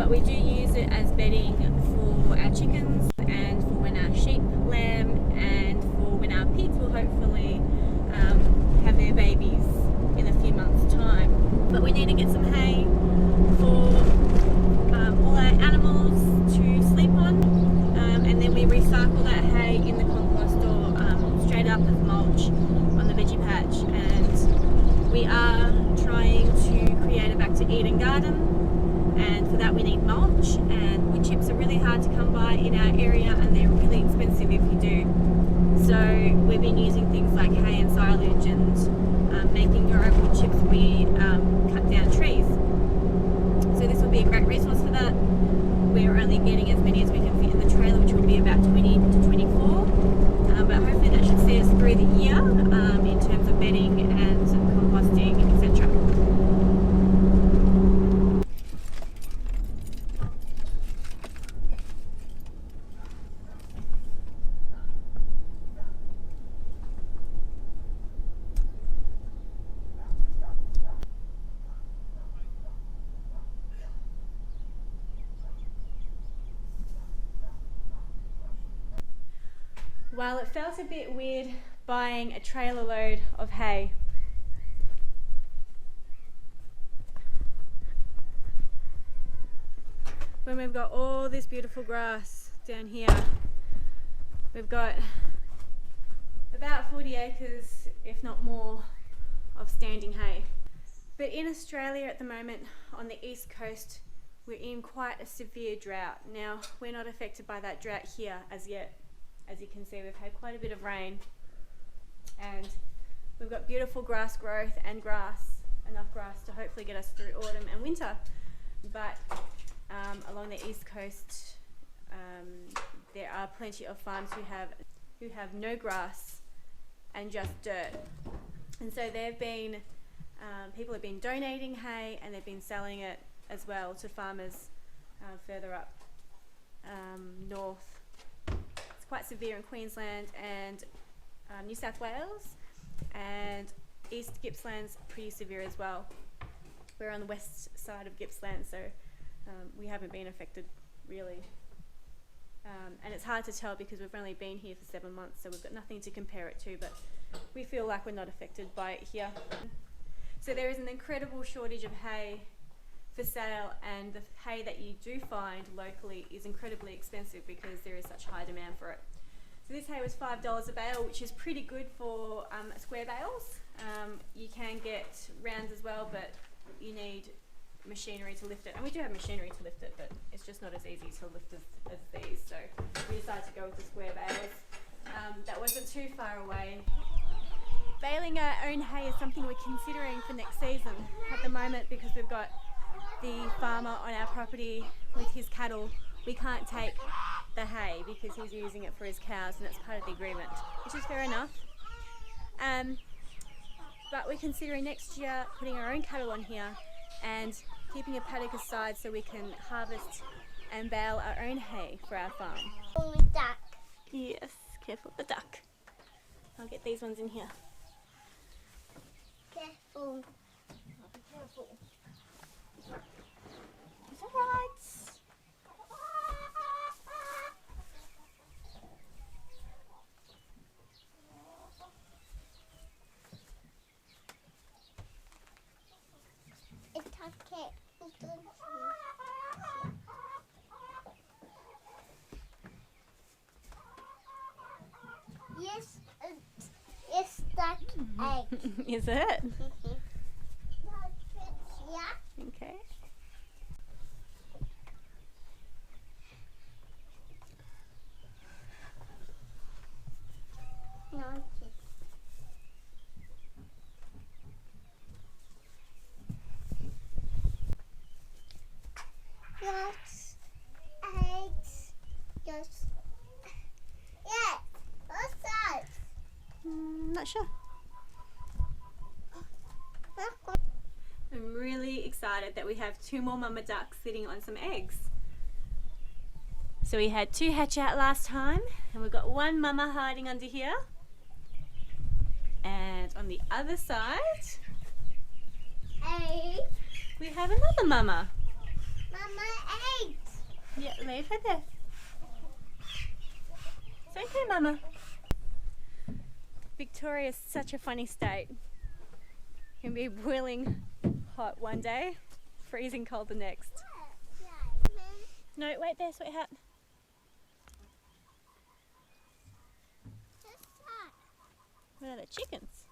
but we do use it as bedding for our chickens and for when our sheep lamb and for when our pigs will hopefully have their babies in a few months' time. But we need to get some hay for all our animals to sleep on, and then we recycle that hay in the compost or straight up as mulch on the veggie patch. And we are trying to create a back to Eden garden, and for that we need mulch, and wood chips are really hard to come by in our area and they're really expensive if you do. So we've been using things like hay and silage and making our own wood chips. We cut down trees. So this will be a great resource for that. We're only getting as many as we can fit in the trailer, which will be about 20 to 24. But hopefully that should see us through the year in terms of bedding and composting, etc. While it felt a bit weird buying a trailer load of hay, when we've got all this beautiful grass down here, we've got about 40 acres, if not more, of standing hay. But in Australia at the moment, on the east coast, we're in quite a severe drought. Now, we're not affected by that drought here as yet. As you can see, we've had quite a bit of rain and we've got beautiful grass growth and enough grass to hopefully get us through autumn and winter. But along the east coast, there are plenty of farms who have no grass and just dirt. And so people have been donating hay and they've been selling it as well to farmers further up north. Quite severe in Queensland and New South Wales, and East Gippsland's pretty severe as well. We're on the west side of Gippsland, so we haven't been affected really. And it's hard to tell because we've only been here for 7 months, so we've got nothing to compare it to, but we feel like we're not affected by it here. So there is an incredible shortage of hay for sale, and the hay that you do find locally is incredibly expensive because there is such high demand for it. So this hay was $5 a bale, which is pretty good for square bales. You can get rounds as well, but you need machinery to lift it, and we do have machinery to lift it, but it's just not as easy to lift as these, so we decided to go with the square bales. That wasn't too far away. Baling our own hay is something we're considering for next season at the moment because we've got the farmer on our property with his cattle. We can't take the hay because he's using it for his cows, and it's part of the agreement, which is fair enough. But we're considering next year putting our own cattle on here and keeping a paddock aside so we can harvest and bale our own hay for our farm. Duck. Yes, careful with the duck. I'll get these ones in here. Careful. Be careful. Is that right? It's okay. Yes, it's stuck egg. Is it? Yeah. Okay. No. Yes. Eggs. Yes. Yes. What's that? Not sure. I'm really excited that we have 2 more mama ducks sitting on some eggs. So we had 2 hatch out last time, and we've got 1 mama hiding under here. And on the other side, Egg. we have another mama. Mama, Yeah, leave her there. It's okay, Mama. Victoria is such a funny state. Can be boiling hot one day, freezing cold the next. No, wait there, sweetheart. What are the chickens?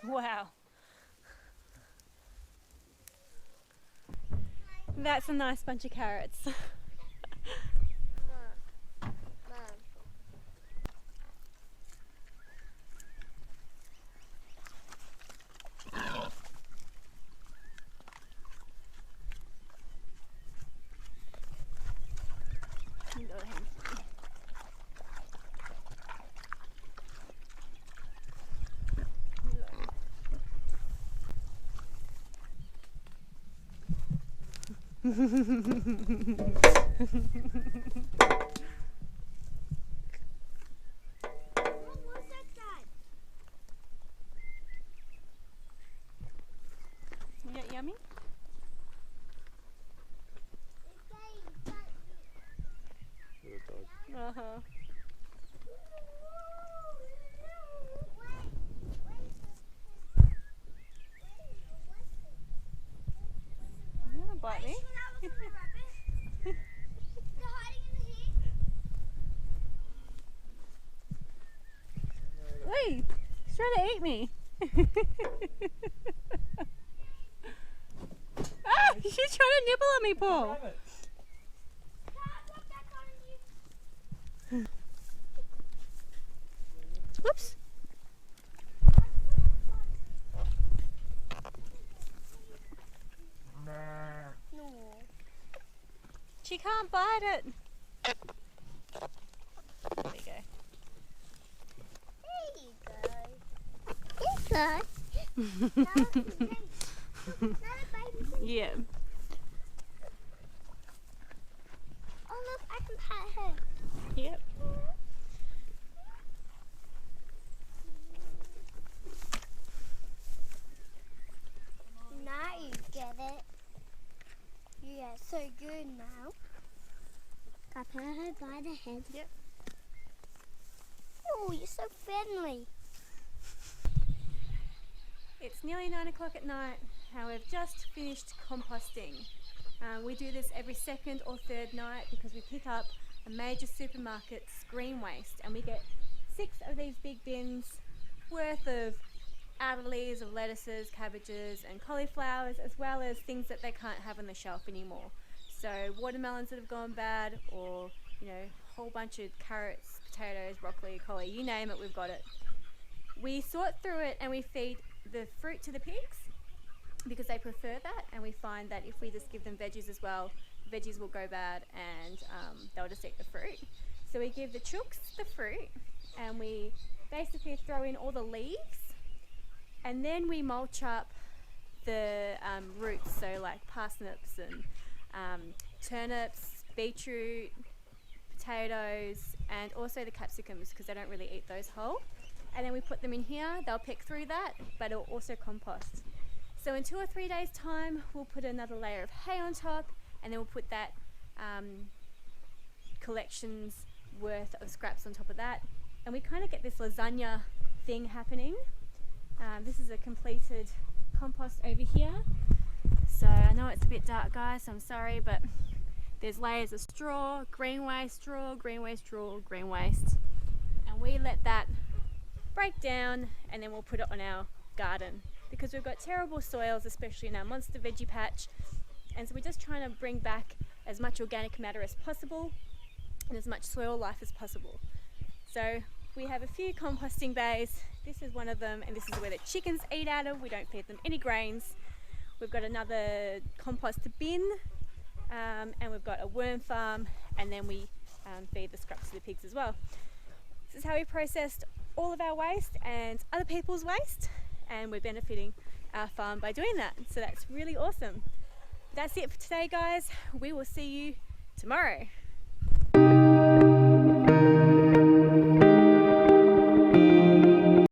Wow. That's a nice bunch of carrots. Yeah, yummy? Uh-huh. You wanna bite me? Hey, she's trying to eat me. Ah, she's trying to nibble on me, Paul. Whoops. She can't bite it. There you go. Yeah. Oh look, I can pat her. Yep. Now you get it. You are so good now. I pat her by the head. Yep. Oh, you're so friendly. It's nearly 9 o'clock at night and we've just finished composting. We do this every second or third night because we pick up a major supermarket's green waste and we get 6 of these big bins worth of outer leaves of lettuces, cabbages and cauliflowers, as well as things that they can't have on the shelf anymore. So watermelons that have gone bad, or you know, a whole bunch of carrots, potatoes, broccoli, collie, you name it, we've got it. We sort through it and we feed the fruit to the pigs because they prefer that, and we find that if we just give them veggies as well, veggies will go bad and they'll just eat the fruit. So we give the chooks the fruit and we basically throw in all the leaves, and then we mulch up the roots, so like parsnips and turnips, beetroot, potatoes, and also the capsicums because they don't really eat those whole. And then we put them in here, they'll pick through that, but it'll also compost. So in 2 or 3 days time, we'll put another layer of hay on top, and then we'll put that collections worth of scraps on top of that. And we kind of get this lasagna thing happening. This is a completed compost over here. So I know it's a bit dark, guys, I'm sorry, but there's layers of straw, green waste, straw, green waste, straw, green waste. And we let that break down and then we'll put it on our garden because we've got terrible soils, especially in our monster veggie patch. And so we're just trying to bring back as much organic matter as possible and as much soil life as possible. So we have a few composting bays. This is one of them, and this is where the chickens eat out of. We don't feed them any grains. We've got another compost bin, and we've got a worm farm, and then we feed the scraps to the pigs as well. This is how we processed all of our waste and other people's waste, and we're benefiting our farm by doing that. So that's really awesome. That's it for today, guys. We will see you tomorrow.